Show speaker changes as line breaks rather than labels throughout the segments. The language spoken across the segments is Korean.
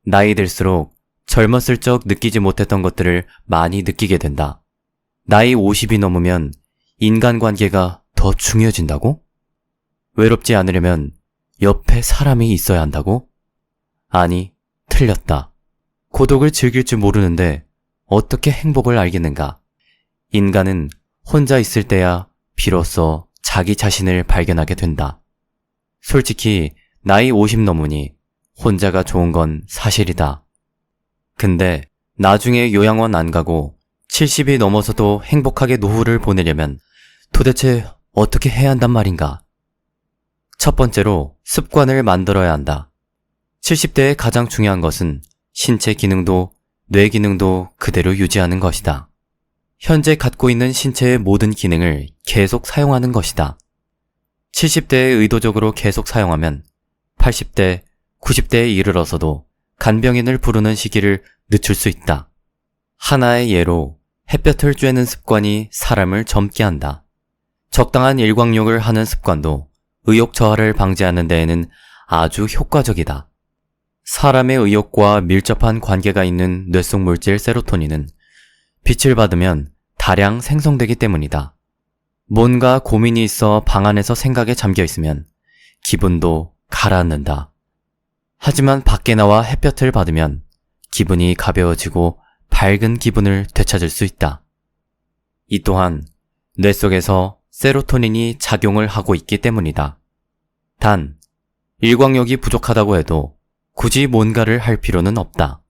나이 들수록 젊었을 적 느끼지 못했던 것들을 많이 느끼게 된다. 나이 50이 넘으면 인간관계가 더 중요해진다고? 외롭지 않으려면 옆에 사람이 있어야 한다고? 아니, 틀렸다. 고독을 즐길 줄 모르는데 어떻게 행복을 알겠는가? 인간은 혼자 있을 때야 비로소 자기 자신을 발견하게 된다. 솔직히 나이 50 넘으니 혼자가 좋은 건 사실이다. 근데 나중에 요양원 안 가고 70이 넘어서도 행복하게 노후를 보내려면 도대체 어떻게 해야 한단 말인가? 첫 번째로 습관을 만들어야 한다. 70대의 가장 중요한 것은 신체 기능도 뇌 기능도 그대로 유지하는 것이다. 현재 갖고 있는 신체의 모든 기능을 계속 사용하는 것이다. 70대에 의도적으로 계속 사용하면 80대, 90대에 이르러서도 간병인을 부르는 시기를 늦출 수 있다. 하나의 예로 햇볕을 쬐는 습관이 사람을 젊게 한다. 적당한 일광욕을 하는 습관도 의욕 저하를 방지하는 데에는 아주 효과적이다. 사람의 의욕과 밀접한 관계가 있는 뇌속 물질 세로토닌은 빛을 받으면 다량 생성되기 때문이다. 뭔가 고민이 있어 방 안에서 생각에 잠겨 있으면 기분도 가라앉는다. 하지만 밖에 나와 햇볕을 받으면 기분이 가벼워지고 밝은 기분을 되찾을 수 있다. 이 또한 뇌 속에서 세로토닌이 작용을 하고 있기 때문이다. 단, 일광욕이 부족하다고 해도 굳이 뭔가를 할 필요는 없다.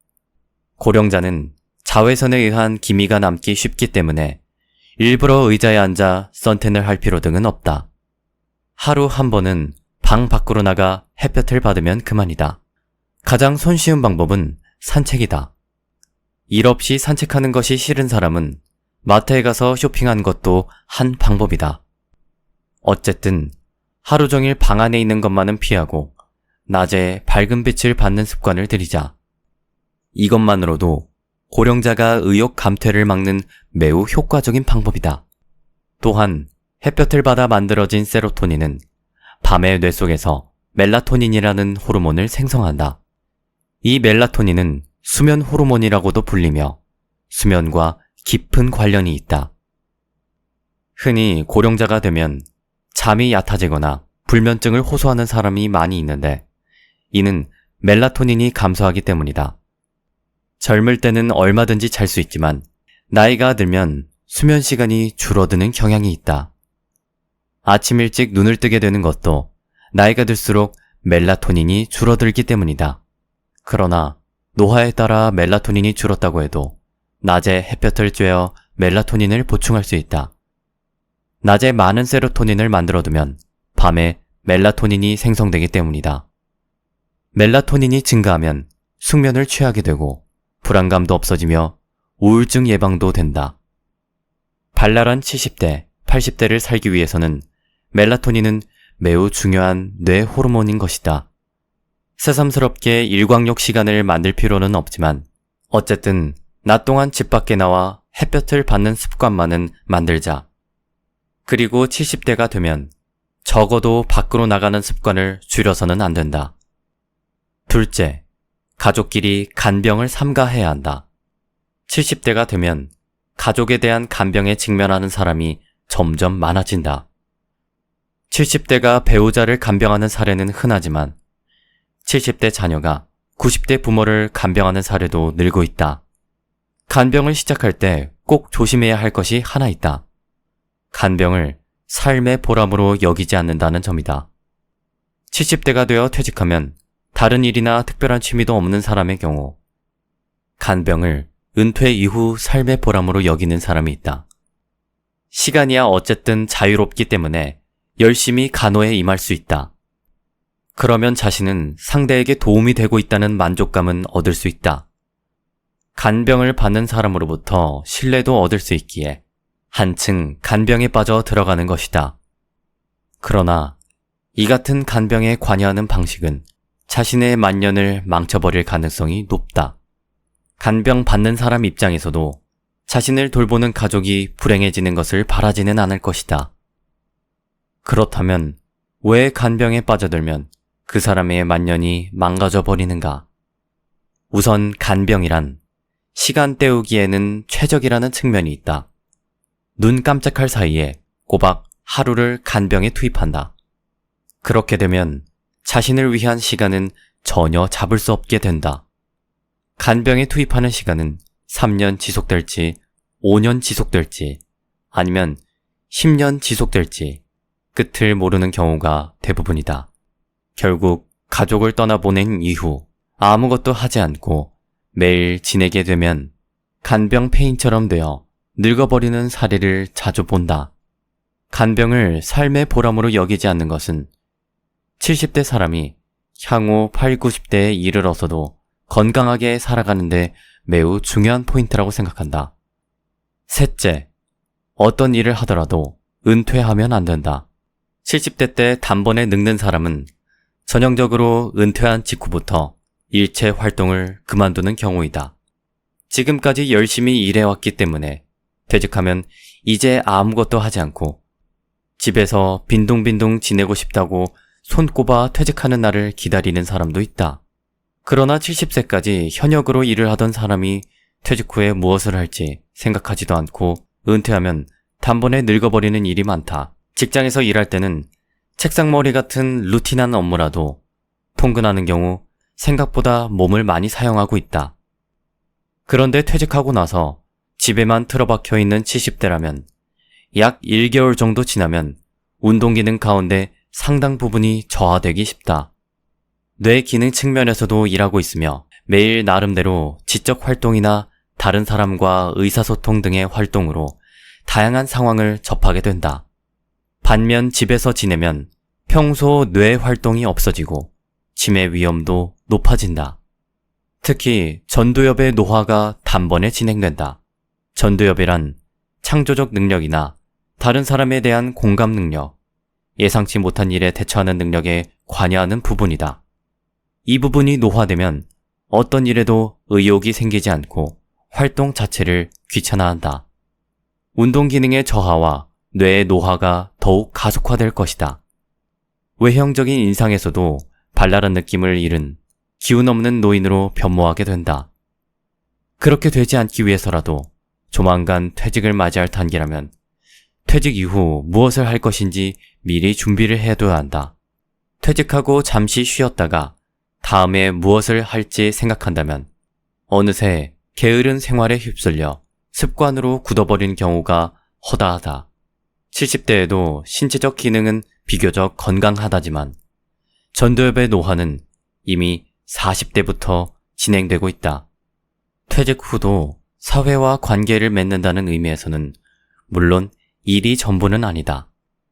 고령자는 자외선에 의한 기미가 남기 쉽기 때문에 일부러 의자에 앉아 선탠을 할 필요 등은 없다. 하루 한 번은 방 밖으로 나가 햇볕을 받으면 그만이다. 가장 손쉬운 방법은 산책이다. 일 없이 산책하는 것이 싫은 사람은 마트에 가서 쇼핑한 것도 한 방법이다. 어쨌든 하루 종일 방 안에 있는 것만은 피하고 낮에 밝은 빛을 받는 습관을 들이자. 이것만으로도 고령자가 의욕 감퇴를 막는 매우 효과적인 방법이다. 또한 햇볕을 받아 만들어진 세로토닌은 밤에 뇌 속에서 멜라토닌이라는 호르몬을 생성한다. 이 멜라토닌은 수면 호르몬이라고도 불리며 수면과 깊은 관련이 있다. 흔히 고령자가 되면 잠이 얕아지거나 불면증을 호소하는 사람이 많이 있는데 이는 멜라토닌이 감소하기 때문이다. 젊을 때는 얼마든지 잘 수 있지만 나이가 들면 수면 시간이 줄어드는 경향이 있다. 아침 일찍 눈을 뜨게 되는 것도 나이가 들수록 멜라토닌이 줄어들기 때문이다. 그러나 노화에 따라 멜라토닌이 줄었다고 해도 낮에 햇볕을 쬐어 멜라토닌을 보충할 수 있다. 낮에 많은 세로토닌을 만들어두면 밤에 멜라토닌이 생성되기 때문이다. 멜라토닌이 증가하면 숙면을 취하게 되고 불안감도 없어지며 우울증 예방도 된다. 발랄한 70대, 80대를 살기 위해서는 멜라토닌은 매우 중요한 뇌 호르몬인 것이다. 새삼스럽게 일광욕 시간을 만들 필요는 없지만 어쨌든 낮 동안 집 밖에 나와 햇볕을 받는 습관만은 만들자. 그리고 70대가 되면 적어도 밖으로 나가는 습관을 줄여서는 안 된다. 둘째, 가족끼리 간병을 삼가해야 한다. 70대가 되면 가족에 대한 간병에 직면하는 사람이 점점 많아진다. 70대가 배우자를 간병하는 사례는 흔하지만 70대 자녀가 90대 부모를 간병하는 사례도 늘고 있다. 간병을 시작할 때 꼭 조심해야 할 것이 하나 있다. 간병을 삶의 보람으로 여기지 않는다는 점이다. 70대가 되어 퇴직하면 다른 일이나 특별한 취미도 없는 사람의 경우 간병을 은퇴 이후 삶의 보람으로 여기는 사람이 있다. 시간이야 어쨌든 자유롭기 때문에 열심히 간호에 임할 수 있다. 그러면 자신은 상대에게 도움이 되고 있다는 만족감은 얻을 수 있다. 간병을 받는 사람으로부터 신뢰도 얻을 수 있기에 한층 간병에 빠져 들어가는 것이다. 그러나 이 같은 간병에 관여하는 방식은 자신의 만년을 망쳐버릴 가능성이 높다. 간병 받는 사람 입장에서도 자신을 돌보는 가족이 불행해지는 것을 바라지는 않을 것이다. 그렇다면 왜 간병에 빠져들면 그 사람의 만년이 망가져 버리는가? 우선 간병이란 시간 때우기에는 최적이라는 측면이 있다. 눈 깜짝할 사이에 꼬박 하루를 간병에 투입한다. 그렇게 되면 자신을 위한 시간은 전혀 잡을 수 없게 된다. 간병에 투입하는 시간은 3년 지속될지, 5년 지속될지, 아니면 10년 지속될지 끝을 모르는 경우가 대부분이다. 결국 가족을 떠나보낸 이후 아무것도 하지 않고 매일 지내게 되면 간병 폐인처럼 되어 늙어버리는 사례를 자주 본다. 간병을 삶의 보람으로 여기지 않는 것은 70대 사람이 향후 8, 90대에 이르러서도 건강하게 살아가는데 매우 중요한 포인트라고 생각한다. 셋째, 어떤 일을 하더라도 은퇴하면 안 된다. 70대 때 단번에 늙는 사람은 전형적으로 은퇴한 직후부터 일체 활동을 그만두는 경우이다. 지금까지 열심히 일해왔기 때문에 퇴직하면 이제 아무것도 하지 않고 집에서 빈둥빈둥 지내고 싶다고 손꼽아 퇴직하는 날을 기다리는 사람도 있다. 그러나 70세까지 현역으로 일을 하던 사람이 퇴직 후에 무엇을 할지 생각하지도 않고 은퇴하면 단번에 늙어버리는 일이 많다. 직장에서 일할 때는 책상머리 같은 루틴한 업무라도 통근하는 경우 생각보다 몸을 많이 사용하고 있다. 그런데 퇴직하고 나서 집에만 틀어박혀 있는 70대라면 약 1개월 정도 지나면 운동기능 가운데 상당 부분이 저하되기 쉽다. 뇌 기능 측면에서도 일하고 있으며 매일 나름대로 지적 활동이나 다른 사람과 의사소통 등의 활동으로 다양한 상황을 접하게 된다. 반면 집에서 지내면 평소 뇌 활동이 없어지고 치매 위험도 높아진다. 특히 전두엽의 노화가 단번에 진행된다. 전두엽이란 창조적 능력이나 다른 사람에 대한 공감 능력, 예상치 못한 일에 대처하는 능력에 관여하는 부분이다. 이 부분이 노화되면 어떤 일에도 의욕이 생기지 않고 활동 자체를 귀찮아한다. 운동 기능의 저하와 뇌의 노화가 더욱 가속화될 것이다. 외형적인 인상에서도 발랄한 느낌을 잃은 기운 없는 노인으로 변모하게 된다. 그렇게 되지 않기 위해서라도 조만간 퇴직을 맞이할 단계라면 퇴직 이후 무엇을 할 것인지 미리 준비를 해둬야 한다. 퇴직하고 잠시 쉬었다가 다음에 무엇을 할지 생각한다면 어느새 게으른 생활에 휩쓸려 습관으로 굳어버린 경우가 허다하다. 70대에도 신체적 기능은 비교적 건강하다지만 전두엽의 노화는 이미 40대부터 진행되고 있다. 퇴직 후도 사회와 관계를 맺는다는 의미에서는 물론 일이 전부는 아니다.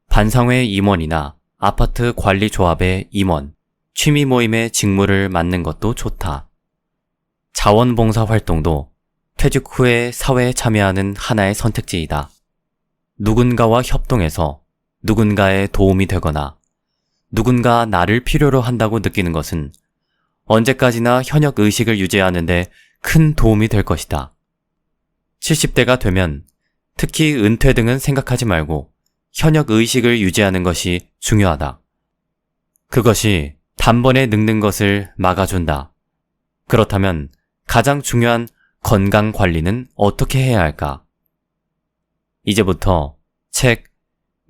반상회 임원이나 아파트 관리조합의 임원, 취미 모임의 직무를 맡는 것도 좋다. 자원봉사 활동도 퇴직 후에 사회에 참여하는 하나의 선택지이다. 누군가와 협동해서 누군가의 도움이 되거나 누군가 나를 필요로 한다고 느끼는 것은 언제까지나 현역 의식을 유지하는 데 큰 도움이 될 것이다. 70대가 되면 특히 은퇴 등은 생각하지 말고 현역 의식을 유지하는 것이 중요하다. 그것이 단번에 늙는 것을 막아준다. 그렇다면 가장 중요한 건강 관리는 어떻게 해야 할까? 이제부터 책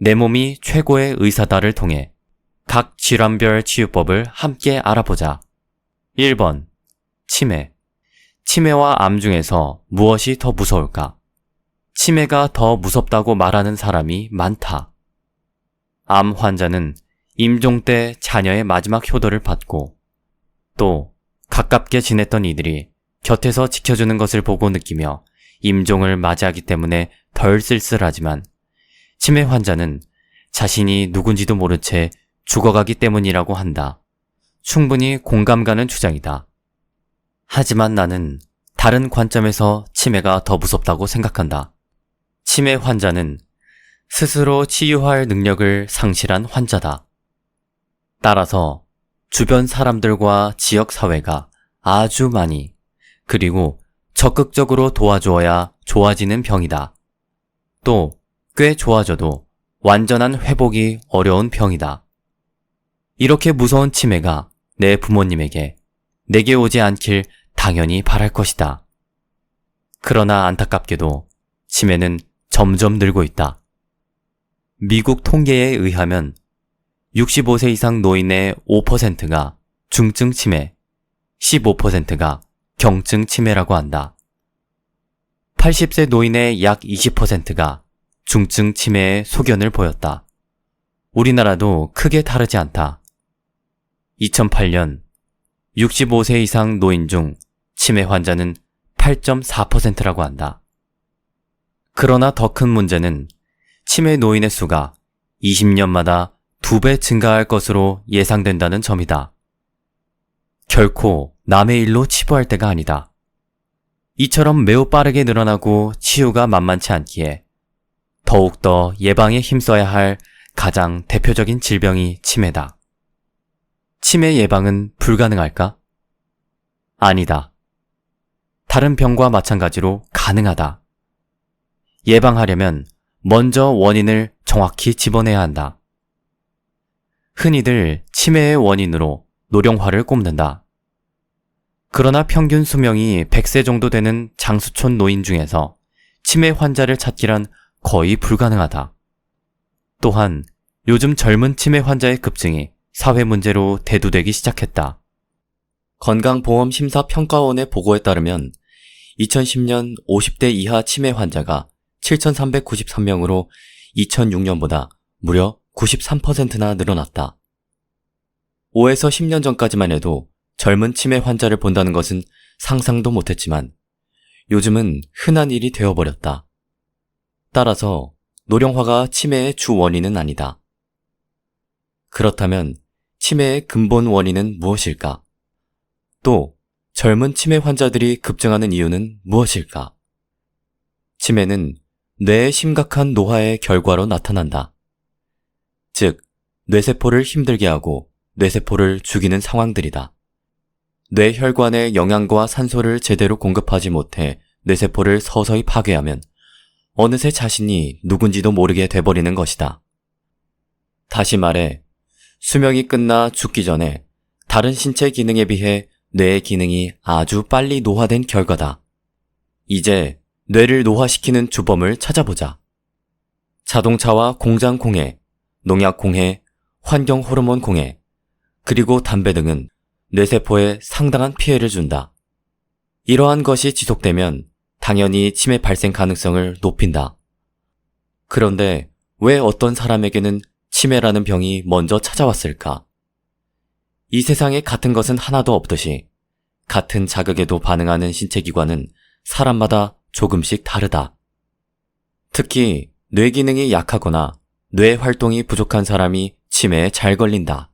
내 몸이 최고의 의사다를 통해 각 질환별 치유법을 함께 알아보자. 1번. 치매. 치매와 암 중에서 무엇이 더 무서울까? 치매가 더 무섭다고 말하는 사람이 많다. 암 환자는 임종 때 자녀의 마지막 효도를 받고 또 가깝게 지냈던 이들이 곁에서 지켜주는 것을 보고 느끼며 임종을 맞이하기 때문에 덜 쓸쓸하지만 치매 환자는 자신이 누군지도 모른 채 죽어가기 때문이라고 한다. 충분히 공감 가는 주장이다. 하지만 나는 다른 관점에서 치매가 더 무섭다고 생각한다. 치매 환자는 스스로 치유할 능력을 상실한 환자다. 따라서 주변 사람들과 지역 사회가 아주 많이 그리고 적극적으로 도와주어야 좋아지는 병이다. 또 꽤 좋아져도 완전한 회복이 어려운 병이다. 이렇게 무서운 치매가 내 부모님에게 내게 오지 않길 당연히 바랄 것이다. 그러나 안타깝게도 치매는 점점 늘고 있다. 미국 통계에 의하면 65세 이상 노인의 5%가 중증 치매, 15%가 경증 치매라고 한다. 80세 노인의 약 20%가 중증 치매의 소견을 보였다. 우리나라도 크게 다르지 않다. 2008년 65세 이상 노인 중 치매 환자는 8.4%라고 한다. 그러나 더 큰 문제는 치매 노인의 수가 20년마다 2배 증가할 것으로 예상된다는 점이다. 결코 남의 일로 치부할 때가 아니다. 이처럼 매우 빠르게 늘어나고 치유가 만만치 않기에 더욱더 예방에 힘써야 할 가장 대표적인 질병이 치매다. 치매 예방은 불가능할까? 아니다. 다른 병과 마찬가지로 가능하다. 예방하려면 먼저 원인을 정확히 집어내야 한다. 흔히들 치매의 원인으로 노령화를 꼽는다. 그러나 평균 수명이 100세 정도 되는 장수촌 노인 중에서 치매 환자를 찾기란 거의 불가능하다. 또한 요즘 젊은 치매 환자의 급증이 사회 문제로 대두되기 시작했다. 건강보험심사평가원의 보고에 따르면 2010년 50대 이하 치매 환자가 7,393명으로 2006년보다 무려 93%나 늘어났다. 5에서 10년 전까지만 해도 젊은 치매 환자를 본다는 것은 상상도 못했지만 요즘은 흔한 일이 되어버렸다. 따라서 노령화가 치매의 주 원인은 아니다. 그렇다면 치매의 근본 원인은 무엇일까? 또 젊은 치매 환자들이 급증하는 이유는 무엇일까? 치매는 뇌의 심각한 노화의 결과로 나타난다. 즉, 뇌세포를 힘들게 하고 뇌세포를 죽이는 상황들이다. 뇌혈관에 영양과 산소를 제대로 공급하지 못해 뇌세포를 서서히 파괴하면 어느새 자신이 누군지도 모르게 돼버리는 것이다. 다시 말해, 수명이 끝나 죽기 전에 다른 신체 기능에 비해 뇌의 기능이 아주 빨리 노화된 결과다. 이제 뇌를 노화시키는 주범을 찾아보자. 자동차와 공장 공해, 농약 공해, 환경 호르몬 공해, 그리고 담배 등은 뇌세포에 상당한 피해를 준다. 이러한 것이 지속되면 당연히 치매 발생 가능성을 높인다. 그런데 왜 어떤 사람에게는 치매라는 병이 먼저 찾아왔을까? 이 세상에 같은 것은 하나도 없듯이 같은 자극에도 반응하는 신체기관은 사람마다 조금씩 다르다. 특히 뇌 기능이 약하거나 뇌 활동이 부족한 사람이 치매에 잘 걸린다.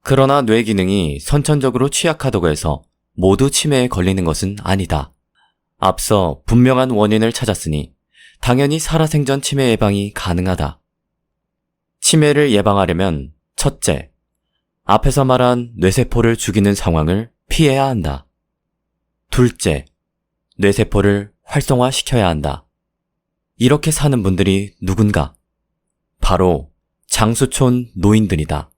그러나 뇌 기능이 선천적으로 취약하다고 해서 모두 치매에 걸리는 것은 아니다. 앞서 분명한 원인을 찾았으니 당연히 살아생전 치매 예방이 가능하다. 치매를 예방하려면 첫째, 앞에서 말한 뇌세포를 죽이는 상황을 피해야 한다. 둘째, 뇌세포를 활성화시켜야 한다. 이렇게 사는 분들이 누군가? 바로 장수촌 노인들이다.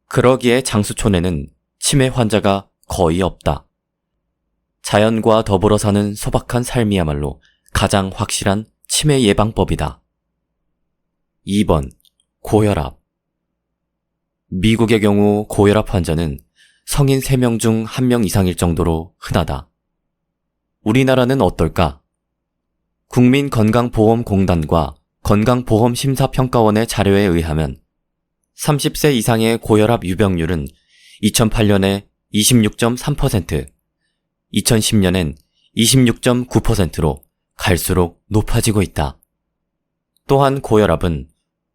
그러기에 장수촌에는 치매 환자가 거의 없다. 자연과 더불어 사는 소박한 삶이야말로 가장 확실한 치매 예방법이다. 2번, 고혈압. 미국의 경우 고혈압 환자는 성인 3명 중 1명 이상일 정도로 흔하다. 우리나라는 어떨까? 국민건강보험공단과 건강보험심사평가원의 자료에 의하면 30세 이상의 고혈압 유병률은 2008년에 26.3%, 2010년엔 26.9%로 갈수록 높아지고 있다. 또한 고혈압은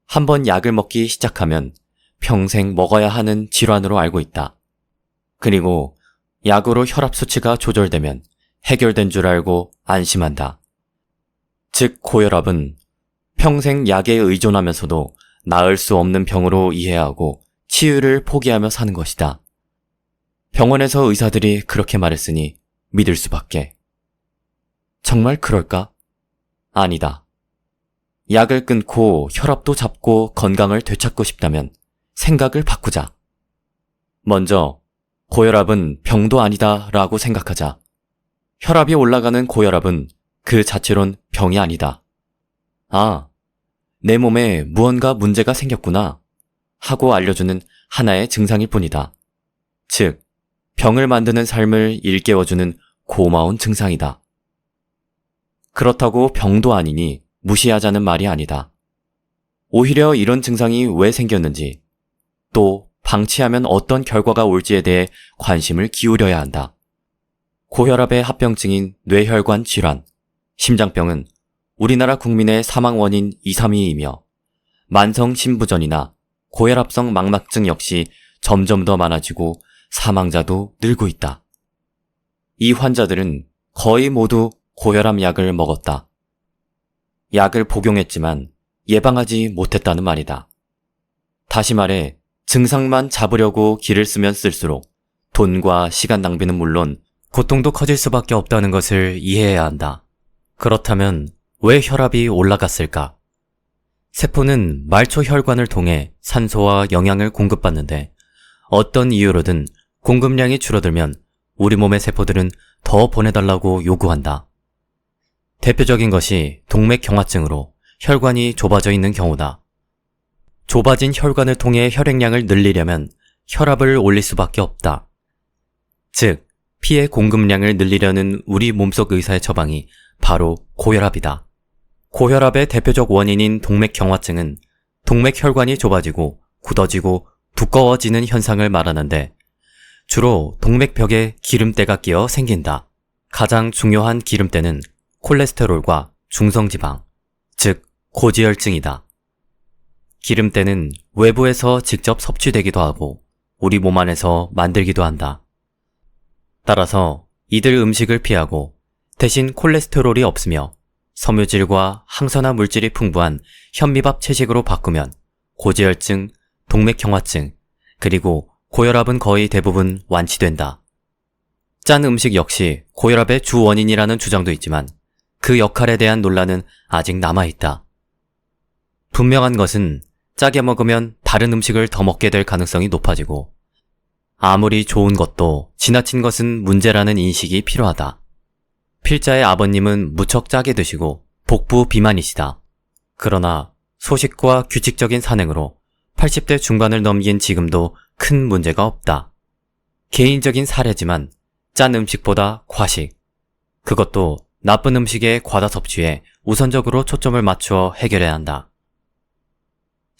한번 약을 먹기 시작하면 평생 먹어야 하는 질환으로 알고 있다. 그리고 약으로 혈압 수치가 조절되면 해결된 줄 알고 안심한다. 즉 고혈압은 평생 약에 의존하면서도 나을 수 없는 병으로 이해하고 치유를 포기하며 사는 것이다. 병원에서 의사들이 그렇게 말했으니 믿을 수밖에. 정말 그럴까? 아니다. 약을 끊고 혈압도 잡고 건강을 되찾고 싶다면 생각을 바꾸자. 먼저 고혈압은 병도 아니다 라고 생각하자. 혈압이 올라가는 고혈압은 그 자체론 병이 아니다. 아, 내 몸에 무언가 문제가 생겼구나 하고 알려주는 하나의 증상일 뿐이다. 즉, 병을 만드는 삶을 일깨워주는 고마운 증상이다. 그렇다고 병도 아니니 무시하자는 말이 아니다. 오히려 이런 증상이 왜 생겼는지, 또 방치하면 어떤 결과가 올지에 대해 관심을 기울여야 한다. 고혈압의 합병증인 뇌혈관 질환, 심장병은 우리나라 국민의 사망 원인 2, 3위이며 만성 심부전이나 고혈압성 망막증 역시 점점 더 많아지고 사망자도 늘고 있다. 이 환자들은 거의 모두 고혈압 약을 먹었다. 약을 복용했지만 예방하지 못했다는 말이다. 다시 말해 증상만 잡으려고 기를 쓰면 쓸수록 돈과 시간 낭비는 물론 고통도 커질 수밖에 없다는 것을 이해해야 한다. 그렇다면 왜 혈압이 올라갔을까? 세포는 말초 혈관을 통해 산소와 영양을 공급받는데 어떤 이유로든 공급량이 줄어들면 우리 몸의 세포들은 더 보내달라고 요구한다. 대표적인 것이 동맥경화증으로 혈관이 좁아져 있는 경우다. 좁아진 혈관을 통해 혈액량을 늘리려면 혈압을 올릴 수밖에 없다. 즉, 피의 공급량을 늘리려는 우리 몸속 의사의 처방이 바로 고혈압이다. 고혈압의 대표적 원인인 동맥경화증은 동맥혈관이 좁아지고 굳어지고 두꺼워지는 현상을 말하는데 주로 동맥벽에 기름때가 끼어 생긴다. 가장 중요한 기름때는 콜레스테롤과 중성지방, 즉 고지혈증이다. 기름때는 외부에서 직접 섭취되기도 하고 우리 몸 안에서 만들기도 한다. 따라서 이들 음식을 피하고 대신 콜레스테롤이 없으며 섬유질과 항산화 물질이 풍부한 현미밥 채식으로 바꾸면 고지혈증, 동맥경화증, 그리고 고혈압은 거의 대부분 완치된다. 짠 음식 역시 고혈압의 주 원인이라는 주장도 있지만 그 역할에 대한 논란은 아직 남아있다. 분명한 것은 짜게 먹으면 다른 음식을 더 먹게 될 가능성이 높아지고 아무리 좋은 것도 지나친 것은 문제라는 인식이 필요하다. 필자의 아버님은 무척 짜게 드시고 복부 비만이시다. 그러나 소식과 규칙적인 산행으로 80대 중반을 넘긴 지금도 큰 문제가 없다. 개인적인 사례지만 짠 음식보다 과식, 그것도 나쁜 음식의 과다 섭취에 우선적으로 초점을 맞추어 해결해야 한다.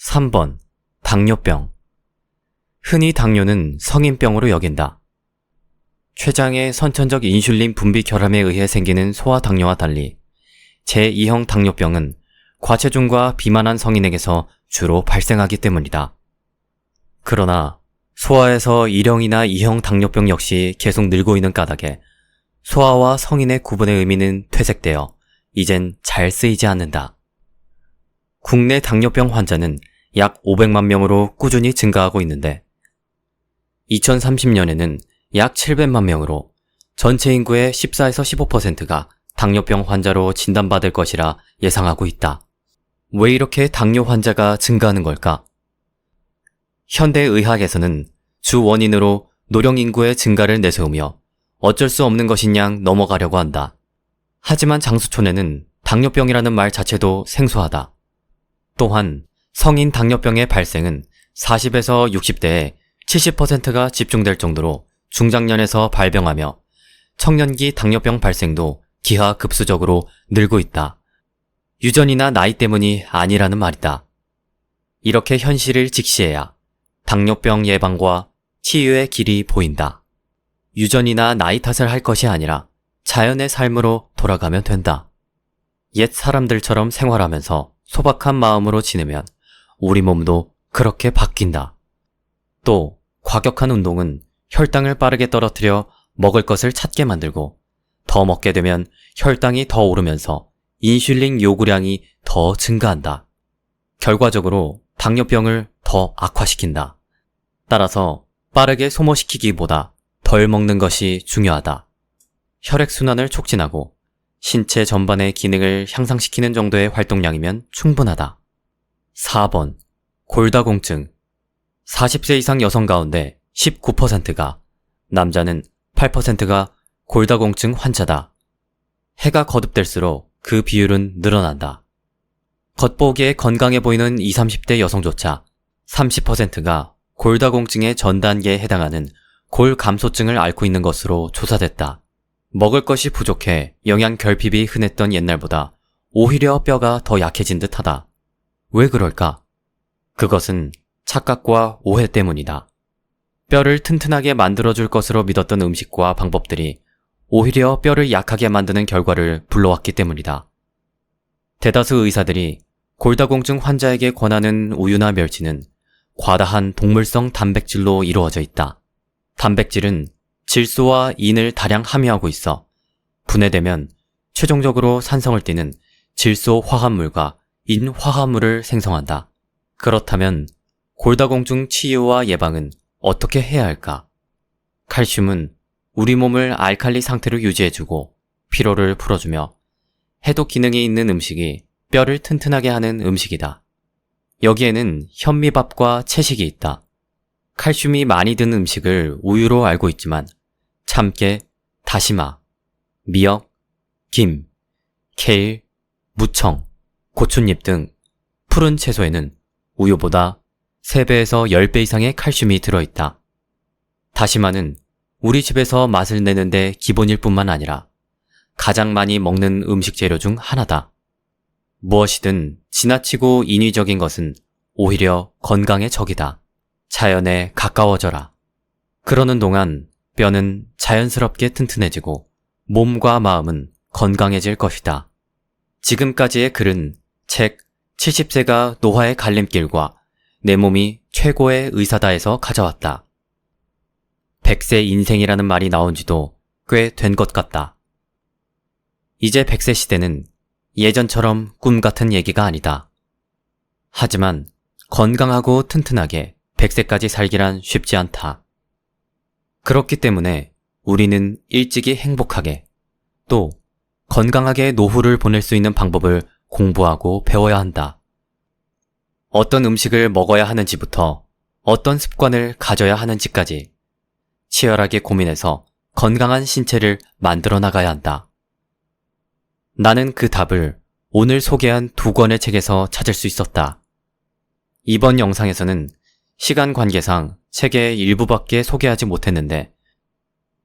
3번. 당뇨병. 흔히 당뇨는 성인병으로 여긴다. 췌장의 선천적 인슐린 분비 결함에 의해 생기는 소아당뇨와 달리 제2형 당뇨병은 과체중과 비만한 성인에게서 주로 발생하기 때문이다. 그러나 소아에서 1형이나 2형 당뇨병 역시 계속 늘고 있는 까닭에 소아와 성인의 구분의 의미는 퇴색되어 이젠 잘 쓰이지 않는다. 국내 당뇨병 환자는 약 500만 명으로 꾸준히 증가하고 있는데 2030년에는 약 700만 명으로 전체 인구의 14에서 15%가 당뇨병 환자로 진단받을 것이라 예상하고 있다. 왜 이렇게 당뇨 환자가 증가하는 걸까? 현대의학에서는 주 원인으로 노령 인구의 증가를 내세우며 어쩔 수 없는 것인 양 넘어가려고 한다. 하지만 장수촌에는 당뇨병이라는 말 자체도 생소하다. 또한 성인 당뇨병의 발생은 40에서 60대에 70%가 집중될 정도로 중장년에서 발병하며 청년기 당뇨병 발생도 기하급수적으로 늘고 있다. 유전이나 나이 때문이 아니라는 말이다. 이렇게 현실을 직시해야 당뇨병 예방과 치유의 길이 보인다. 유전이나 나이 탓을 할 것이 아니라 자연의 삶으로 돌아가면 된다. 옛 사람들처럼 생활하면서 소박한 마음으로 지내면 우리 몸도 그렇게 바뀐다. 또 과격한 운동은 혈당을 빠르게 떨어뜨려 먹을 것을 찾게 만들고 더 먹게 되면 혈당이 더 오르면서 인슐린 요구량이 더 증가한다. 결과적으로 당뇨병을 더 악화시킨다. 따라서 빠르게 소모시키기보다 덜 먹는 것이 중요하다. 혈액순환을 촉진하고 신체 전반의 기능을 향상시키는 정도의 활동량이면 충분하다. 4번. 골다공증. 40세 이상 여성 가운데 19%가 남자는 8%가 골다공증 환자다. 해가 거듭될수록 그 비율은 늘어난다. 겉보기에 건강해 보이는 20, 30대 여성조차 30%가 골다공증의 전 단계에 해당하는 골감소증을 앓고 있는 것으로 조사됐다. 먹을 것이 부족해 영양 결핍이 흔했던 옛날보다 오히려 뼈가 더 약해진 듯하다. 왜 그럴까? 그것은 착각과 오해 때문이다. 뼈를 튼튼하게 만들어줄 것으로 믿었던 음식과 방법들이 오히려 뼈를 약하게 만드는 결과를 불러왔기 때문이다. 대다수 의사들이 골다공증 환자에게 권하는 우유나 멸치는 과다한 동물성 단백질로 이루어져 있다. 단백질은 질소와 인을 다량 함유하고 있어 분해되면 최종적으로 산성을 띠는 질소 화합물과 인 화합물을 생성한다. 그렇다면 골다공증 치유와 예방은 어떻게 해야 할까? 칼슘은 우리 몸을 알칼리 상태로 유지해주고 피로를 풀어주며 해독 기능이 있는 음식이 뼈를 튼튼하게 하는 음식이다. 여기에는 현미밥과 채식이 있다. 칼슘이 많이 든 음식을 우유로 알고 있지만 참깨, 다시마, 미역, 김, 케일, 무청, 고춧잎 등 푸른 채소에는 우유보다 3배에서 10배 이상의 칼슘이 들어있다. 다시마는 우리 집에서 맛을 내는데 기본일 뿐만 아니라 가장 많이 먹는 음식 재료 중 하나다. 무엇이든 지나치고 인위적인 것은 오히려 건강의 적이다. 자연에 가까워져라. 그러는 동안 뼈는 자연스럽게 튼튼해지고 몸과 마음은 건강해질 것이다. 지금까지의 글은 책 70세가 노화의 갈림길과 내 몸이 최고의 의사다에서 가져왔다. 100세 인생이라는 말이 나온 지도 꽤 된 것 같다. 이제 100세 시대는 예전처럼 꿈 같은 얘기가 아니다. 하지만 건강하고 튼튼하게 100세까지 살기란 쉽지 않다. 그렇기 때문에 우리는 일찍이 행복하게 또 건강하게 노후를 보낼 수 있는 방법을 공부하고 배워야 한다. 어떤 음식을 먹어야 하는지부터 어떤 습관을 가져야 하는지까지 치열하게 고민해서 건강한 신체를 만들어 나가야 한다. 나는 그 답을 오늘 소개한 2권의 책에서 찾을 수 있었다. 이번 영상에서는 시간 관계상 책의 일부밖에 소개하지 못했는데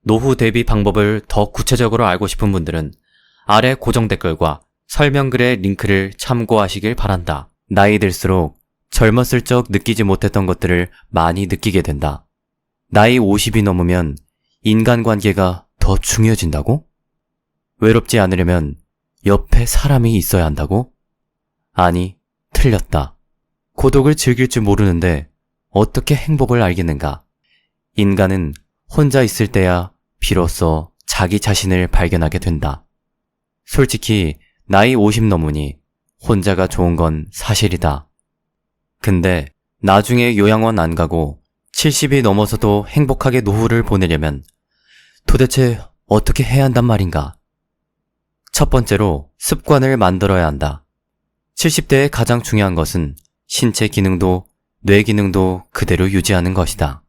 노후 대비 방법을 더 구체적으로 알고 싶은 분들은 아래 고정 댓글과 설명글의 링크를 참고하시길 바란다. 나이 들수록 젊었을 적 느끼지 못했던 것들을 많이 느끼게 된다. 나이 50이 넘으면 인간관계가 더 중요해진다고? 외롭지 않으려면 옆에 사람이 있어야 한다고? 아니, 틀렸다. 고독을 즐길 줄 모르는데 어떻게 행복을 알겠는가? 인간은 혼자 있을 때야 비로소 자기 자신을 발견하게 된다. 솔직히 나이 50 넘으니 혼자가 좋은 건 사실이다. 근데 나중에 요양원 안 가고 70이 넘어서도 행복하게 노후를 보내려면 도대체 어떻게 해야 한단 말인가? 첫 번째로 습관을 만들어야 한다. 70대의 가장 중요한 것은 신체 기능도 뇌 기능도 그대로 유지하는 것이다.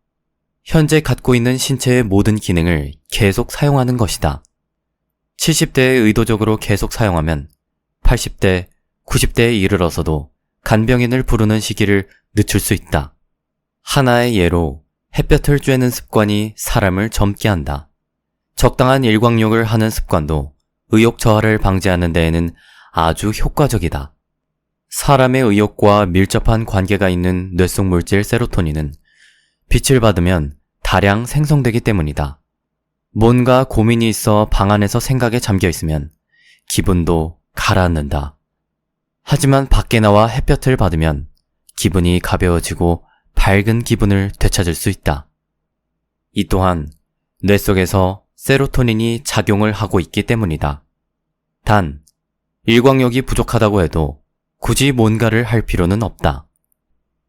현재 갖고 있는 신체의 모든 기능을 계속 사용하는 것이다. 70대에 의도적으로 계속 사용하면 80대, 90대에 이르러서도 간병인을 부르는 시기를 늦출 수 있다. 하나의 예로 햇볕을 쬐는 습관이 사람을 젊게 한다. 적당한 일광욕을 하는 습관도 의욕 저하를 방지하는 데에는 아주 효과적이다. 사람의 의욕과 밀접한 관계가 있는 뇌속 물질 세로토닌은 빛을 받으면 다량 생성되기 때문이다. 뭔가 고민이 있어 방 안에서 생각에 잠겨 있으면 기분도 가라앉는다. 하지만 밖에 나와 햇볕을 받으면 기분이 가벼워지고 밝은 기분을 되찾을 수 있다. 이 또한 뇌 속에서 세로토닌이 작용을 하고 있기 때문이다. 단, 일광욕이 부족하다고 해도 굳이 뭔가를 할 필요는 없다.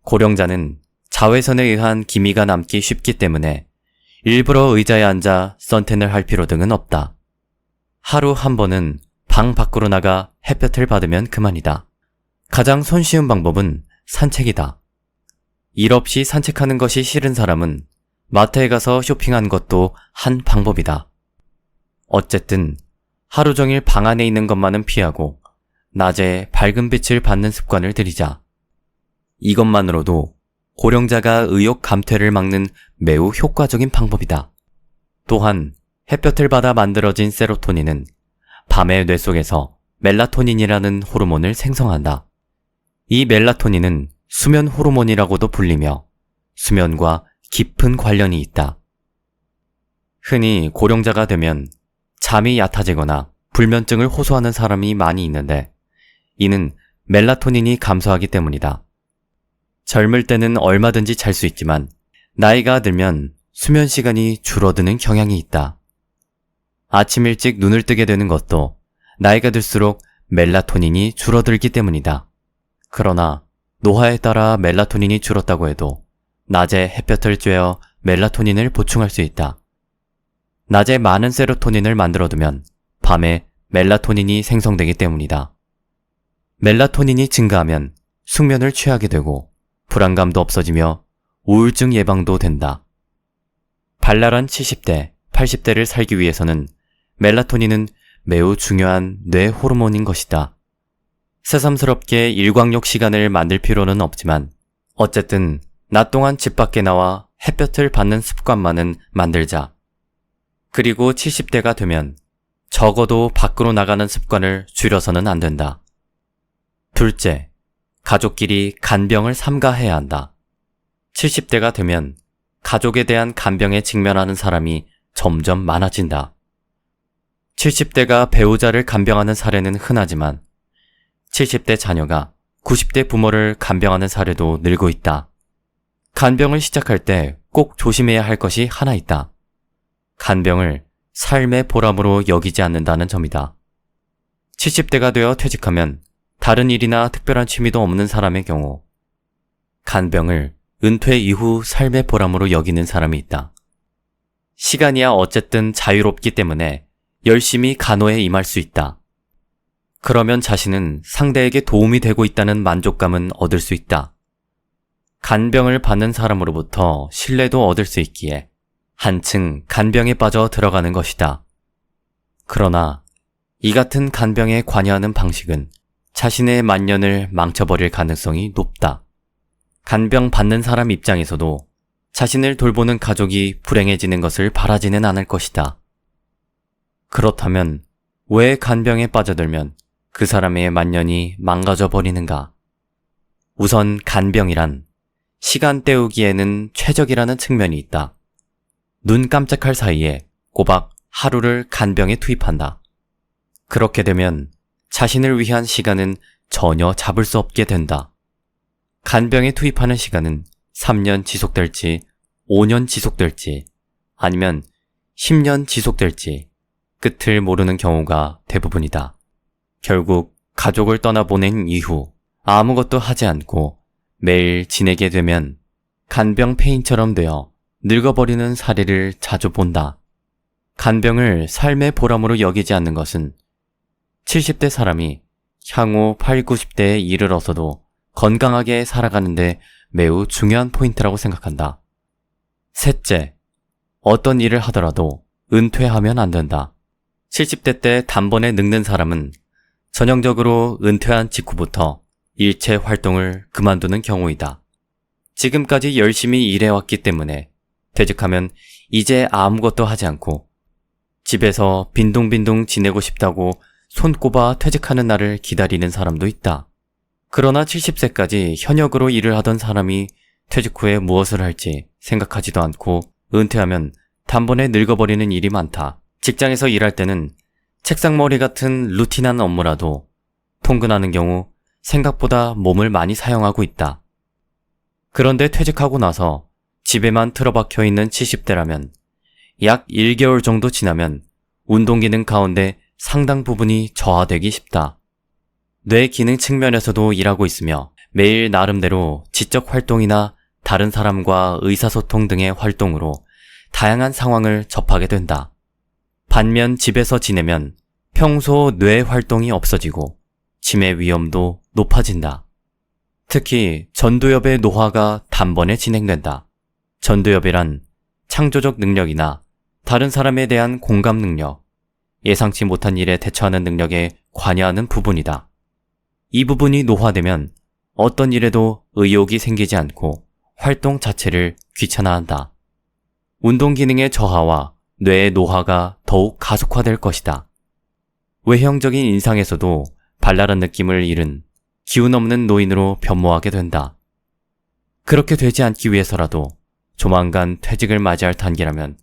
고령자는 자외선에 의한 기미가 남기 쉽기 때문에 일부러 의자에 앉아 선탠을 할 필요 등은 없다. 하루 한 번은 방 밖으로 나가 햇볕을 받으면 그만이다. 가장 손쉬운 방법은 산책이다. 일 없이 산책하는 것이 싫은 사람은 마트에 가서 쇼핑한 것도 한 방법이다. 어쨌든 하루 종일 방 안에 있는 것만은 피하고 낮에 밝은 빛을 받는 습관을 들이자. 이것만으로도 고령자가 의욕 감퇴를 막는 매우 효과적인 방법이다. 또한 햇볕을 받아 만들어진 세로토닌은 밤에 뇌 속에서 멜라토닌이라는 호르몬을 생성한다. 이 멜라토닌은 수면 호르몬이라고도 불리며 수면과 깊은 관련이 있다. 흔히 고령자가 되면 잠이 얕아지거나 불면증을 호소하는 사람이 많이 있는데 이는 멜라토닌이 감소하기 때문이다. 젊을 때는 얼마든지 잘 수 있지만 나이가 들면 수면 시간이 줄어드는 경향이 있다. 아침 일찍 눈을 뜨게 되는 것도 나이가 들수록 멜라토닌이 줄어들기 때문이다. 그러나 노화에 따라 멜라토닌이 줄었다고 해도 낮에 햇볕을 쬐어 멜라토닌을 보충할 수 있다. 낮에 많은 세로토닌을 만들어두면 밤에 멜라토닌이 생성되기 때문이다. 멜라토닌이 증가하면 숙면을 취하게 되고 불안감도 없어지며 우울증 예방도 된다. 발랄한 70대, 80대를 살기 위해서는 멜라토닌은 매우 중요한 뇌 호르몬인 것이다. 새삼스럽게 일광욕 시간을 만들 필요는 없지만 어쨌든 낮 동안 집 밖에 나와 햇볕을 받는 습관만은 만들자. 그리고 70대가 되면 적어도 밖으로 나가는 습관을 줄여서는 안 된다. 둘째, 가족끼리 간병을 삼가해야 한다. 70대가 되면 가족에 대한 간병에 직면하는 사람이 점점 많아진다. 70대가 배우자를 간병하는 사례는 흔하지만 70대 자녀가 90대 부모를 간병하는 사례도 늘고 있다. 간병을 시작할 때 꼭 조심해야 할 것이 하나 있다. 간병을 삶의 보람으로 여기지 않는다는 점이다. 70대가 되어 퇴직하면 다른 일이나 특별한 취미도 없는 사람의 경우 간병을 은퇴 이후 삶의 보람으로 여기는 사람이 있다. 시간이야 어쨌든 자유롭기 때문에 열심히 간호에 임할 수 있다. 그러면 자신은 상대에게 도움이 되고 있다는 만족감은 얻을 수 있다. 간병을 받는 사람으로부터 신뢰도 얻을 수 있기에 한층 간병에 빠져 들어가는 것이다. 그러나 이 같은 간병에 관여하는 방식은 자신의 만년을 망쳐버릴 가능성이 높다. 간병 받는 사람 입장에서도 자신을 돌보는 가족이 불행해지는 것을 바라지는 않을 것이다. 그렇다면 왜 간병에 빠져들면 그 사람의 만년이 망가져 버리는가? 우선 간병이란 시간 때우기에는 최적이라는 측면이 있다. 눈 깜짝할 사이에 꼬박 하루를 간병에 투입한다. 그렇게 되면 자신을 위한 시간은 전혀 잡을 수 없게 된다. 간병에 투입하는 시간은 3년 지속될지 5년 지속될지 아니면 10년 지속될지 끝을 모르는 경우가 대부분이다. 결국 가족을 떠나보낸 이후 아무것도 하지 않고 매일 지내게 되면 간병 폐인처럼 되어 늙어버리는 사례를 자주 본다. 간병을 삶의 보람으로 여기지 않는 것은 70대 사람이 향후 8, 90대에 이르러서도 건강하게 살아가는데 매우 중요한 포인트라고 생각한다. 셋째, 어떤 일을 하더라도 은퇴하면 안 된다. 70대 때 단번에 늙는 사람은 전형적으로 은퇴한 직후부터 일체 활동을 그만두는 경우이다. 지금까지 열심히 일해왔기 때문에 퇴직하면 이제 아무것도 하지 않고 집에서 빈둥빈둥 지내고 싶다고 손꼽아 퇴직하는 날을 기다리는 사람도 있다. 그러나 70세까지 현역으로 일을 하던 사람이 퇴직 후에 무엇을 할지 생각하지도 않고 은퇴하면 단번에 늙어버리는 일이 많다. 직장에서 일할 때는 책상머리 같은 루틴한 업무라도 통근하는 경우 생각보다 몸을 많이 사용하고 있다. 그런데 퇴직하고 나서 집에만 틀어박혀 있는 70대라면 약 1개월 정도 지나면 운동기능 가운데 상당 부분이 저하되기 쉽다. 뇌 기능 측면에서도 일하고 있으며 매일 나름대로 지적 활동이나 다른 사람과 의사소통 등의 활동으로 다양한 상황을 접하게 된다. 반면 집에서 지내면 평소 뇌 활동이 없어지고 치매 위험도 높아진다. 특히 전두엽의 노화가 단번에 진행된다. 전두엽이란 창조적 능력이나 다른 사람에 대한 공감 능력, 예상치 못한 일에 대처하는 능력에 관여하는 부분이다. 이 부분이 노화되면 어떤 일에도 의욕이 생기지 않고 활동 자체를 귀찮아한다. 운동 기능의 저하와 뇌의 노화가 더욱 가속화될 것이다. 외형적인 인상에서도 발랄한 느낌을 잃은 기운 없는 노인으로 변모하게 된다. 그렇게 되지 않기 위해서라도 조만간 퇴직을 맞이할 단계라면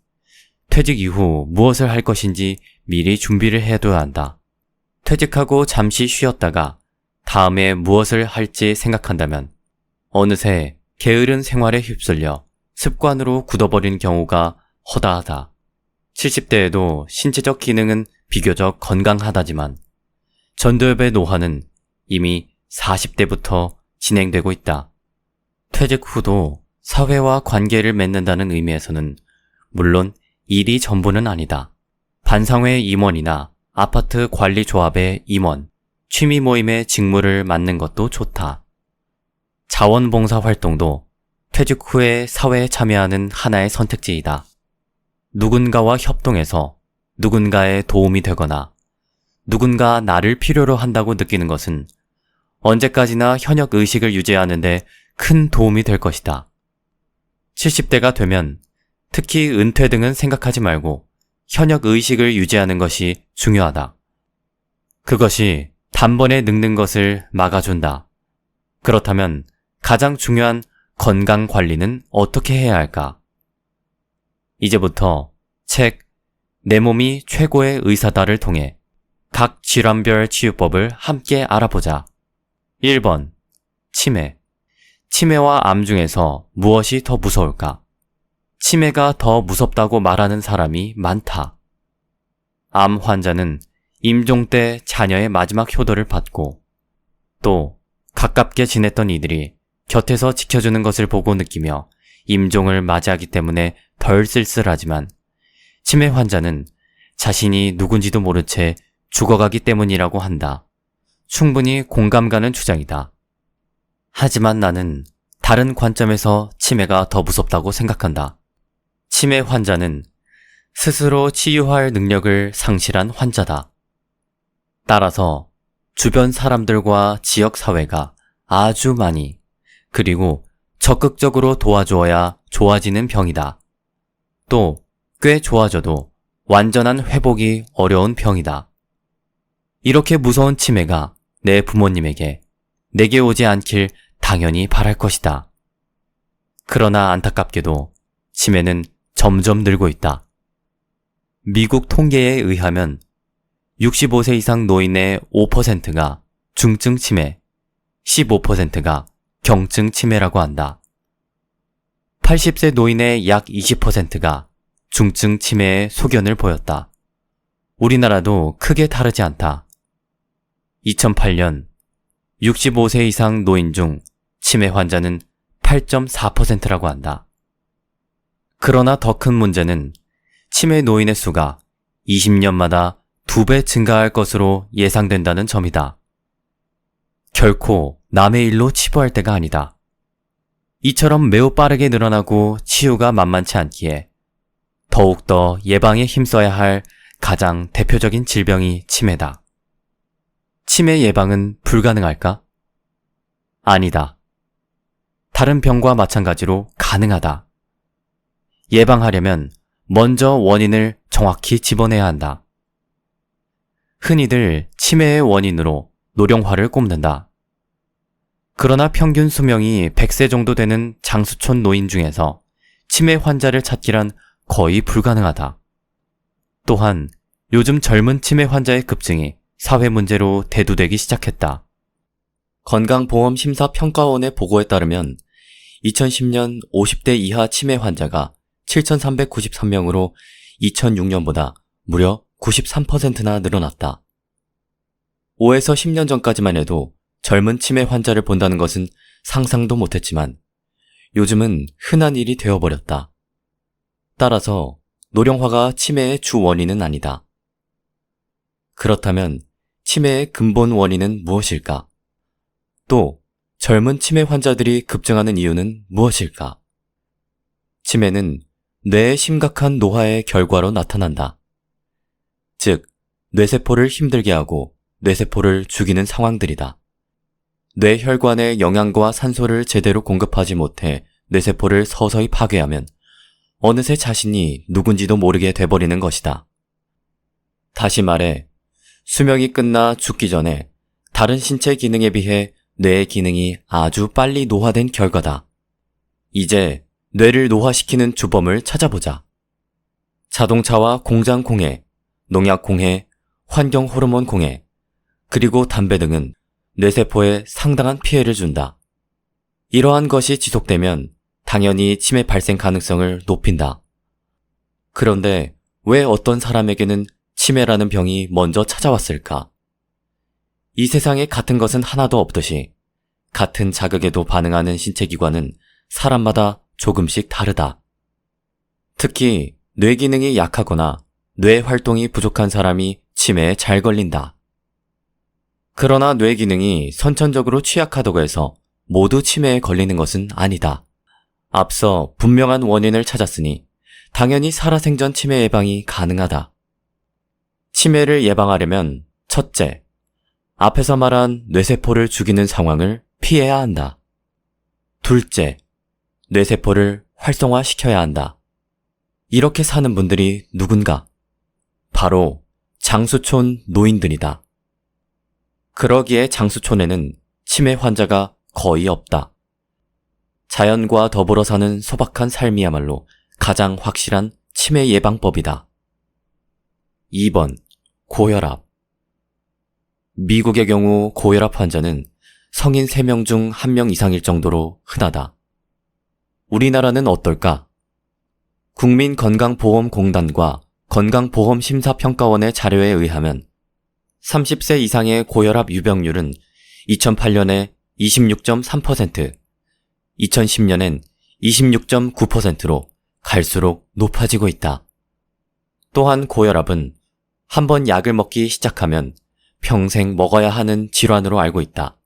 퇴직 이후 무엇을 할 것인지 미리 준비를 해둬야 한다. 퇴직하고 잠시 쉬었다가 다음에 무엇을 할지 생각한다면 어느새 게으른 생활에 휩쓸려 습관으로 굳어버린 경우가 허다하다. 70대에도 신체적 기능은 비교적 건강하다지만 전두엽의 노화는 이미 40대부터 진행되고 있다. 퇴직 후도 사회와 관계를 맺는다는 의미에서는 물론 일이 전부는 아니다. 반상회 임원이나 아파트 관리조합의 임원, 취미 모임의 직무를 맡는 것도 좋다. 자원봉사 활동도 퇴직 후에 사회에 참여하는 하나의 선택지이다. 누군가와 협동해서 누군가의 도움이 되거나 누군가 나를 필요로 한다고 느끼는 것은 언제까지나 현역 의식을 유지하는 데 큰 도움이 될 것이다. 70대가 되면 특히 은퇴 등은 생각하지 말고 현역 의식을 유지하는 것이 중요하다. 그것이 단번에 늙는 것을 막아준다. 그렇다면 가장 중요한 건강 관리는 어떻게 해야 할까? 이제부터 책 내 몸이 최고의 의사다를 통해 각 질환별 치유법을 함께 알아보자. 1번. 치매. 치매와 암 중에서 무엇이 더 무서울까? 치매가 더 무섭다고 말하는 사람이 많다. 암 환자는 임종 때 자녀의 마지막 효도를 받고 또 가깝게 지냈던 이들이 곁에서 지켜주는 것을 보고 느끼며 임종을 맞이하기 때문에 덜 쓸쓸하지만 치매 환자는 자신이 누군지도 모른 채 죽어가기 때문이라고 한다. 충분히 공감 가는 주장이다. 하지만 나는 다른 관점에서 치매가 더 무섭다고 생각한다. 치매 환자는 스스로 치유할 능력을 상실한 환자다. 따라서 주변 사람들과 지역 사회가 아주 많이 그리고 적극적으로 도와주어야 좋아지는 병이다. 또 꽤 좋아져도 완전한 회복이 어려운 병이다. 이렇게 무서운 치매가 내 부모님에게 내게 오지 않길 당연히 바랄 것이다. 그러나 안타깝게도 치매는 점점 늘고 있다. 미국 통계에 의하면 65세 이상 노인의 5%가 중증 치매, 15%가 경증 치매라고 한다. 80세 노인의 약 20%가 중증 치매의 소견을 보였다. 우리나라도 크게 다르지 않다. 2008년 65세 이상 노인 중 치매 환자는 8.4%라고 한다. 그러나 더 큰 문제는 치매 노인의 수가 20년마다 2배 증가할 것으로 예상된다는 점이다. 결코 남의 일로 치부할 때가 아니다. 이처럼 매우 빠르게 늘어나고 치유가 만만치 않기에 더욱더 예방에 힘써야 할 가장 대표적인 질병이 치매다. 치매 예방은 불가능할까? 아니다. 다른 병과 마찬가지로 가능하다. 예방하려면 먼저 원인을 정확히 집어내야 한다. 흔히들 치매의 원인으로 노령화를 꼽는다. 그러나 평균 수명이 100세 정도 되는 장수촌 노인 중에서 치매 환자를 찾기란 거의 불가능하다. 또한 요즘 젊은 치매 환자의 급증이 사회 문제로 대두되기 시작했다. 건강보험심사평가원의 보고에 따르면 2010년 50대 이하 치매 환자가 7,393명으로 2006년보다 무려 93%나 늘어났다. 5에서 10년 전까지만 해도 젊은 치매 환자를 본다는 것은 상상도 못했지만 요즘은 흔한 일이 되어버렸다. 따라서 노령화가 치매의 주 원인은 아니다. 그렇다면 치매의 근본 원인은 무엇일까? 또 젊은 치매 환자들이 급증하는 이유는 무엇일까? 치매는 뇌의 심각한 노화의 결과로 나타난다. 즉, 뇌세포를 힘들게 하고 뇌세포를 죽이는 상황들이다. 뇌혈관에 영양과 산소를 제대로 공급하지 못해 뇌세포를 서서히 파괴하면 어느새 자신이 누군지도 모르게 돼버리는 것이다. 다시 말해, 수명이 끝나 죽기 전에 다른 신체 기능에 비해 뇌의 기능이 아주 빨리 노화된 결과다. 이제 뇌를 노화시키는 주범을 찾아보자. 자동차와 공장 공해, 농약 공해, 환경 호르몬 공해, 그리고 담배 등은 뇌세포에 상당한 피해를 준다. 이러한 것이 지속되면 당연히 치매 발생 가능성을 높인다. 그런데 왜 어떤 사람에게는 치매라는 병이 먼저 찾아왔을까? 이 세상에 같은 것은 하나도 없듯이 같은 자극에도 반응하는 신체기관은 사람마다 조금씩 다르다. 특히 뇌 기능이 약하거나 뇌 활동이 부족한 사람이 치매에 잘 걸린다. 그러나 뇌 기능이 선천적으로 취약하다고 해서 모두 치매에 걸리는 것은 아니다. 앞서 분명한 원인을 찾았으니 당연히 살아생전 치매 예방이 가능하다. 치매를 예방하려면 첫째, 앞에서 말한 뇌세포를 죽이는 상황을 피해야 한다. 둘째, 뇌세포를 활성화시켜야 한다. 이렇게 사는 분들이 누군가? 바로 장수촌 노인들이다. 그러기에 장수촌에는 치매 환자가 거의 없다. 자연과 더불어 사는 소박한 삶이야말로 가장 확실한 치매 예방법이다. 2번, 고혈압. 미국의 경우 고혈압 환자는 성인 3명 중 1명 이상일 정도로 흔하다. 우리나라는 어떨까? 국민건강보험공단과 건강보험심사평가원의 자료에 의하면 30세 이상의 고혈압 유병률은 2008년에 26.3%, 2010년엔 26.9%로 갈수록 높아지고 있다. 또한 고혈압은 한번 약을 먹기 시작하면 평생 먹어야 하는 질환으로 알고 있다.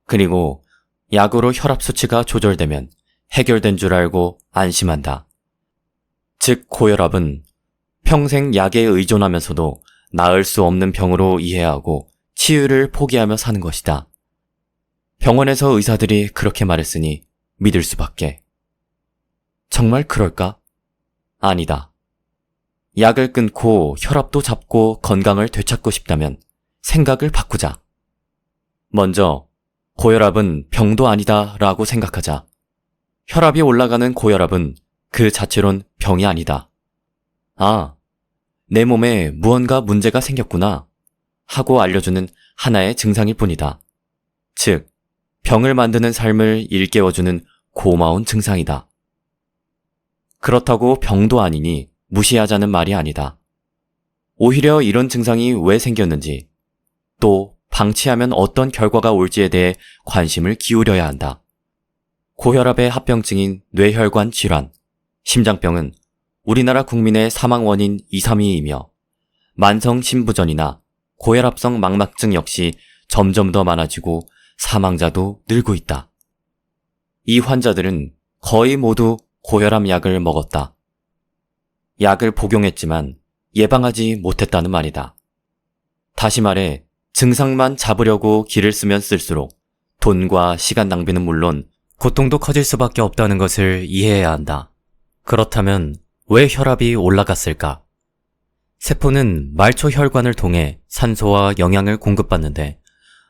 그리고 약으로 혈압 수치가 조절되면 해결된 줄 알고 안심한다. 즉, 고혈압은 평생 약에 의존하면서도 나을 수 없는 병으로 이해하고 치유를 포기하며 사는 것이다. 병원에서 의사들이 그렇게 말했으니 믿을 수밖에. 정말 그럴까? 아니다. 약을 끊고 혈압도 잡고 건강을 되찾고 싶다면 생각을 바꾸자. 먼저 고혈압은 병도 아니다 라고 생각하자. 혈압이 올라가는 고혈압은 그 자체론 병이 아니다. 아, 내 몸에 무언가 문제가 생겼구나 하고 알려주는 하나의 증상일 뿐이다. 즉, 병을 만드는 삶을 일깨워주는 고마운 증상이다. 그렇다고 병도 아니니 무시하자는 말이 아니다. 오히려 이런 증상이 왜 생겼는지, 또 방치하면 어떤 결과가 올지에 대해 관심을 기울여야 한다. 고혈압의 합병증인 뇌혈관 질환, 심장병은 우리나라 국민의 사망 원인 2, 3위이며 만성 심부전이나 고혈압성 망막증 역시 점점 더 많아지고 사망자도 늘고 있다. 이 환자들은 거의 모두 고혈압 약을 먹었다. 약을 복용했지만 예방하지 못했다는 말이다. 다시 말해 증상만 잡으려고 길을 쓰면 쓸수록 돈과 시간 낭비는 물론 고통도 커질 수밖에 없다는 것을 이해해야 한다. 그렇다면 왜 혈압이 올라갔을까? 세포는 말초 혈관을 통해 산소와 영양을 공급받는데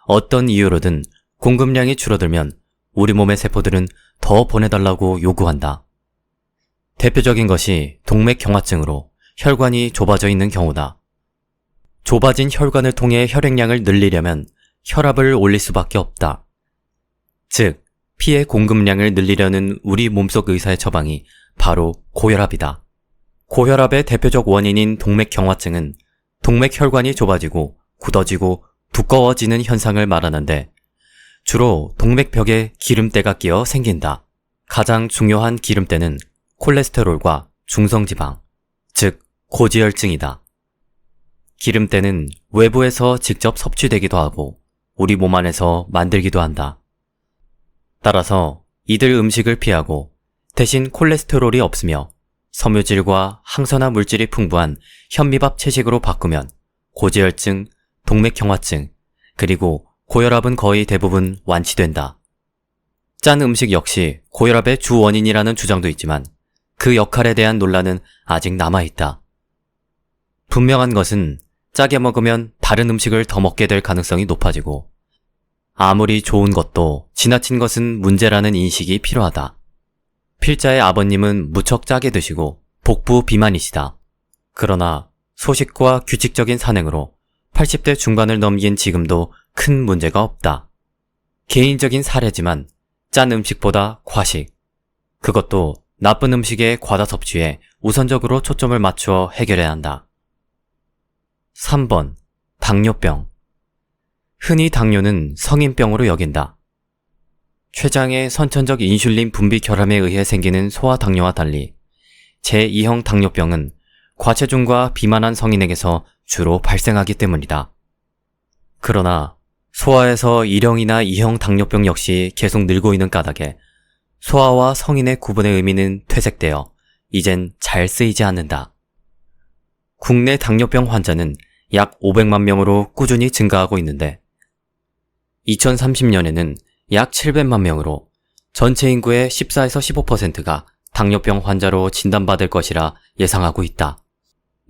어떤 이유로든 공급량이 줄어들면 우리 몸의 세포들은 더 보내달라고 요구한다. 대표적인 것이 동맥경화증으로 혈관이 좁아져 있는 경우다. 좁아진 혈관을 통해 혈액량을 늘리려면 혈압을 올릴 수밖에 없다. 즉, 피의 공급량을 늘리려는 우리 몸속 의사의 처방이 바로 고혈압이다. 고혈압의 대표적 원인인 동맥경화증은 동맥혈관이 좁아지고 굳어지고 두꺼워지는 현상을 말하는데 주로 동맥벽에 기름때가 끼어 생긴다. 가장 중요한 기름때는 콜레스테롤과 중성지방, 즉 고지혈증이다. 기름때는 외부에서 직접 섭취되기도 하고 우리 몸 안에서 만들기도 한다. 따라서 이들 음식을 피하고 대신 콜레스테롤이 없으며 섬유질과 항산화 물질이 풍부한 현미밥 채식으로 바꾸면 고지혈증, 동맥경화증, 그리고 고혈압은 거의 대부분 완치된다. 짠 음식 역시 고혈압의 주 원인이라는 주장도 있지만 그 역할에 대한 논란은 아직 남아있다. 분명한 것은 짜게 먹으면 다른 음식을 더 먹게 될 가능성이 높아지고 아무리 좋은 것도 지나친 것은 문제라는 인식이 필요하다. 필자의 아버님은 무척 짜게 드시고 복부 비만이시다. 그러나 소식과 규칙적인 산행으로 80대 중반을 넘긴 지금도 큰 문제가 없다. 개인적인 사례지만 짠 음식보다 과식, 그것도 나쁜 음식의 과다 섭취에 우선적으로 초점을 맞추어 해결해야 한다. 3번. 당뇨병. 흔히 당뇨는 성인병으로 여긴다. 췌장의 선천적 인슐린 분비 결함에 의해 생기는 소아당뇨와 달리 제2형 당뇨병은 과체중과 비만한 성인에게서 주로 발생하기 때문이다. 그러나 소아에서 1형이나 2형 당뇨병 역시 계속 늘고 있는 까닭에 소아와 성인의 구분의 의미는 퇴색되어 이젠 잘 쓰이지 않는다. 국내 당뇨병 환자는 약 500만 명으로 꾸준히 증가하고 있는데 2030년에는 약 700만 명으로 전체 인구의 14에서 15%가 당뇨병 환자로 진단받을 것이라 예상하고 있다.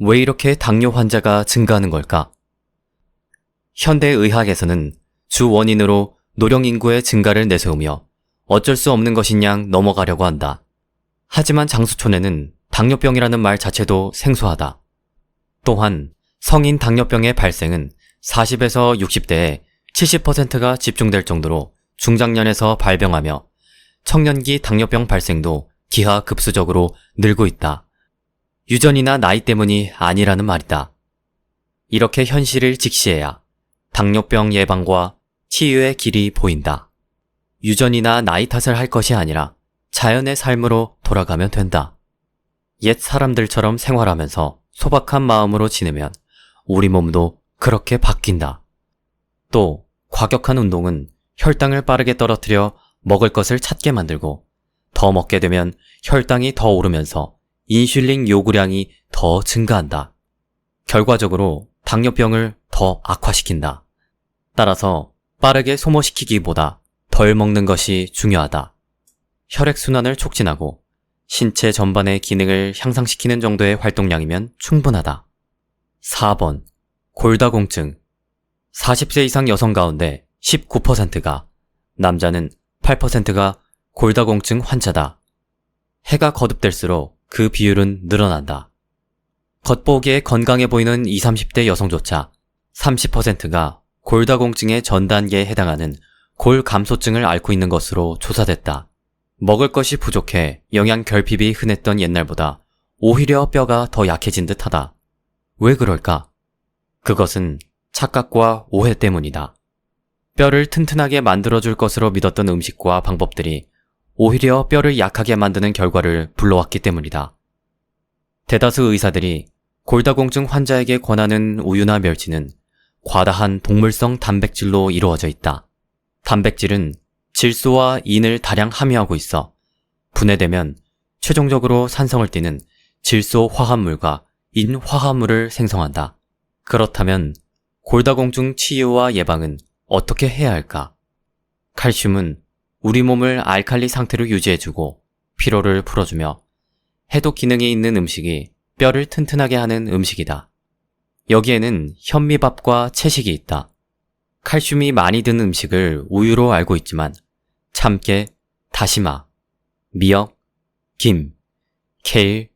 왜 이렇게 당뇨 환자가 증가하는 걸까? 현대의학에서는 주 원인으로 노령 인구의 증가를 내세우며 어쩔 수 없는 것인 양 넘어가려고 한다. 하지만 장수촌에는 당뇨병이라는 말 자체도 생소하다. 또한 성인 당뇨병의 발생은 40에서 60대에 70%가 집중될 정도로 중장년에서 발병하며 청년기 당뇨병 발생도 기하급수적으로 늘고 있다. 유전이나 나이 때문이 아니라는 말이다. 이렇게 현실을 직시해야 당뇨병 예방과 치유의 길이 보인다. 유전이나 나이 탓을 할 것이 아니라 자연의 삶으로 돌아가면 된다. 옛 사람들처럼 생활하면서 소박한 마음으로 지내면 우리 몸도 그렇게 바뀐다. 또 과격한 운동은 혈당을 빠르게 떨어뜨려 먹을 것을 찾게 만들고 더 먹게 되면 혈당이 더 오르면서 인슐린 요구량이 더 증가한다. 결과적으로 당뇨병을 더 악화시킨다. 따라서 빠르게 소모시키기보다 덜 먹는 것이 중요하다. 혈액순환을 촉진하고 신체 전반의 기능을 향상시키는 정도의 활동량이면 충분하다. 4번. 골다공증. 40세 이상 여성 가운데 19%가, 남자는 8%가 골다공증 환자다. 해가 거듭될수록 그 비율은 늘어난다. 겉보기에 건강해 보이는 20, 30대 여성조차 30%가 골다공증의 전 단계에 해당하는 골감소증을 앓고 있는 것으로 조사됐다. 먹을 것이 부족해 영양 결핍이 흔했던 옛날보다 오히려 뼈가 더 약해진 듯하다. 왜 그럴까? 그것은 착각과 오해 때문이다. 뼈를 튼튼하게 만들어줄 것으로 믿었던 음식과 방법들이 오히려 뼈를 약하게 만드는 결과를 불러왔기 때문이다. 대다수 의사들이 골다공증 환자에게 권하는 우유나 멸치는 과다한 동물성 단백질로 이루어져 있다. 단백질은 질소와 인을 다량 함유하고 있어 분해되면 최종적으로 산성을 띠는 질소 화합물과 인 화합물을 생성한다. 그렇다면 골다공증 치유와 예방은 어떻게 해야 할까? 칼슘은 우리 몸을 알칼리 상태로 유지해주고 피로를 풀어주며 해독 기능이 있는 음식이 뼈를 튼튼하게 하는 음식이다. 여기에는 현미밥과 채식이 있다. 칼슘이 많이 드는 음식을 우유로 알고 있지만 참깨, 다시마, 미역, 김, 케일,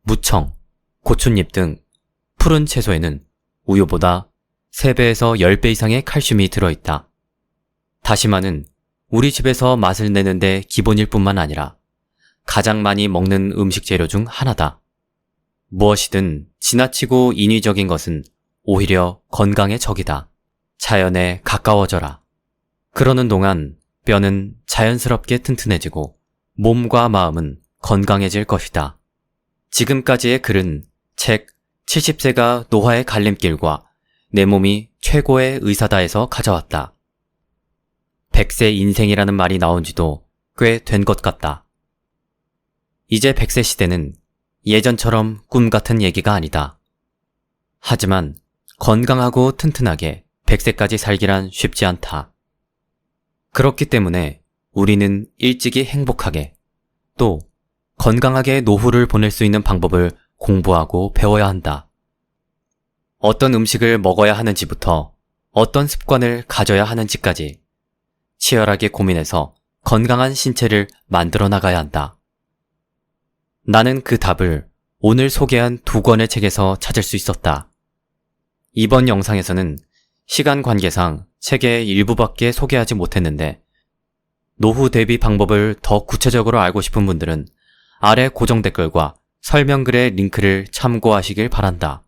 무청, 고춧잎 등 푸른 채소에는 우유보다 3배에서 10배 이상의 칼슘이 들어있다. 다시마는 우리 집에서 맛을 내는데 기본일 뿐만 아니라 가장 많이 먹는 음식 재료 중 하나다. 무엇이든 지나치고 인위적인 것은 오히려 건강의 적이다. 자연에 가까워져라. 그러는 동안 뼈는 자연스럽게 튼튼해지고 몸과 마음은 건강해질 것이다. 지금까지의 글은 책 70세가 노화의 갈림길과 내 몸이 최고의 의사다에서 가져왔다. 100세 인생이라는 말이 나온 지도 꽤 된 것 같다. 이제 100세 시대는 예전처럼 꿈 같은 얘기가 아니다. 하지만 건강하고 튼튼하게 100세까지 살기란 쉽지 않다. 그렇기 때문에 우리는 일찍이 행복하게 또 건강하게 노후를 보낼 수 있는 방법을 공부하고 배워야 한다. 어떤 음식을 먹어야 하는지부터 어떤 습관을 가져야 하는지까지 치열하게 고민해서 건강한 신체를 만들어 나가야 한다. 나는 그 답을 오늘 소개한 2권의 책에서 찾을 수 있었다. 이번 영상에서는 시간 관계상 책의 일부밖에 소개하지 못했는데 노후 대비 방법을 더 구체적으로 알고 싶은 분들은 아래 고정 댓글과 설명글의 링크를 참고하시길 바란다.